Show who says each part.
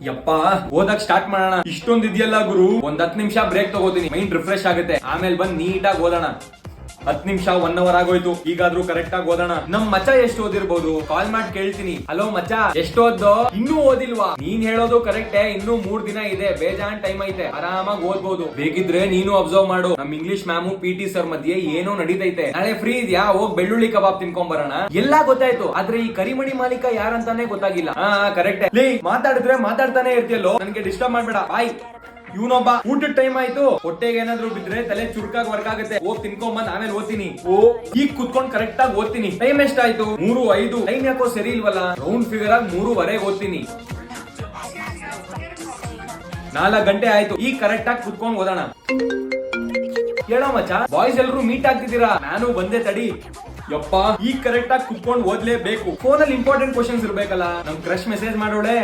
Speaker 1: ಯಪ್ಪ ಓದಕ್ ಸ್ಟಾರ್ಟ್ ಮಾಡೋಣ. ಇಷ್ಟೊಂದ್ ಇದೆಯಲ್ಲ ಗುರು, ಒಂದ್ 10 ನಿಮಿಷ ಬ್ರೇಕ್ ತಗೋತೀನಿ, ಮೈಂಡ್ ರಿಫ್ರೆಶ್ ಆಗುತ್ತೆ. ಆಮೇಲೆ ಬಂದ್ ನೀಟಾಗಿ ಓದೋಣ. 10 ನಿಮಿಷ 1 ಅವರ್ ಆಗೋಯ್ತು, ಈಗಾದ್ರೂ ಕರೆಕ್ಟ್ ಆಗಿ ಓದೋಣ. ನಮ್ ಮಚ್ಚ ಎಷ್ಟು ಓದಿರ್ಬೋದು ಕಾಲ್ ಮಾಡಿ ಕೇಳ್ತೀನಿ. ಹಲೋ ಮಚ್ಚ, ಎಷ್ಟು ಓದ್ದೋ? ಇನ್ನೂ ಓದಿಲ್ವಾ? ನೀನ್ ಹೇಳೋದು ಕರೆಕ್ಟೇ, ಇನ್ನೂ 3 ದಿನ ಇದೆ, ಬೇಜಾನ್ ಟೈಮ್ ಐತೆ, ಆರಾಮಾಗಿ ಓದ್ಬೋದು. ಬೇಕಿದ್ರೆ ನೀನು ಅಬ್ಸರ್ವ್ ಮಾಡು, ನಮ್ ಇಂಗ್ಲಿಷ್ ಮ್ಯಾಮು PT ಸರ್ ಮಧ್ಯೆ ಏನೋ ನಡೀತೈತೆ. ನಾಳೆ ಫ್ರೀ ಇದ್ಯಾ? ಹೋಗ್ ಬೆಳ್ಳುಳ್ಳಿ ಕಬಾಬ್ ತಿನ್ಕೊಂಡ್ ಬರೋಣ. ಎಲ್ಲಾ ಗೊತ್ತಾಯ್ತು, ಆದ್ರೆ ಈ ಕರಿಮಣಿ ಮಾಲೀಕ ಯಾರಂತಾನೆ ಗೊತ್ತಾಗಿಲ್ಲ. ಕರೆಕ್ಟ್. ಮಾತಾಡಿದ್ರೆ ಮಾತಾಡ್ತಾನೆ ಇರ್ತಿಯಲ್ಲೋ, ನನ್ಗೆ ಡಿಸ್ಟರ್ಬ್ ಮಾಡ್ಬೇಡ. ಬಾಯ್. ಇವನೊಬ್ಬ ಊಟದ ಟೈಮ್ ಆಯ್ತು, ಹೊಟ್ಟೆಗೆ ಏನಾದ್ರು ಬಿದ್ರೆ ತಲೆ ಚುರುಕಾಗಿ ವರ್ಕ್ ಆಗುತ್ತೆ. ಹೋಗ್ ತಿನ್ಕೊಂಡ್ ಬಂದ್ ಆಮೇಲೆ ಓದ್ತೀನಿ. ಈಗ ಕುತ್ಕೊಂಡ್ ಕರೆಕ್ಟ್ ಆಗಿ ಓದ್ತೀನಿ. ಟೈಮ್ ಎಷ್ಟಾಯ್ತು? 3:05. ಟೈಮ್ ಯಾಕೋ ಸರಿ ಇಲ್ವಲ್ಲ? ರೌಂಡ್ ಫಿಗರ್ ಆಗಿ 3:15 ಓದ್ತೀನಿ. 4 ಗಂಟೆ ಆಯ್ತು, ಈಗ ಕರೆಕ್ಟ್ ಆಗಿ ಕುತ್ಕೊಂಡ್ ಓದೋಣ. ಕೇಳೋ ಮಚ್ಚ, ಬಾಯ್ಸ್ ಎಲ್ರು ಮೀಟ್ ಆಗ್ತಿದ್ದೀರಾ? ನಾನು ಬಂದೆ ತಡಿ. ಯಪ್ಪ, ಈಗ ಕರೆಕ್ಟ್ ಆಗಿ ಕುತ್ಕೊಂಡ್ ಓದ್ಲೇಬೇಕು. ಫೋನಲ್ಲಿ ಇಂಪಾರ್ಟೆಂಟ್ ಕ್ವಶನ್ಸ್ ಇರ್ಬೇಕಲ್ಲ. ನಮ್ ಕ್ರಶ್ ಮೆಸೇಜ್ ಮಾಡೋಳೆ.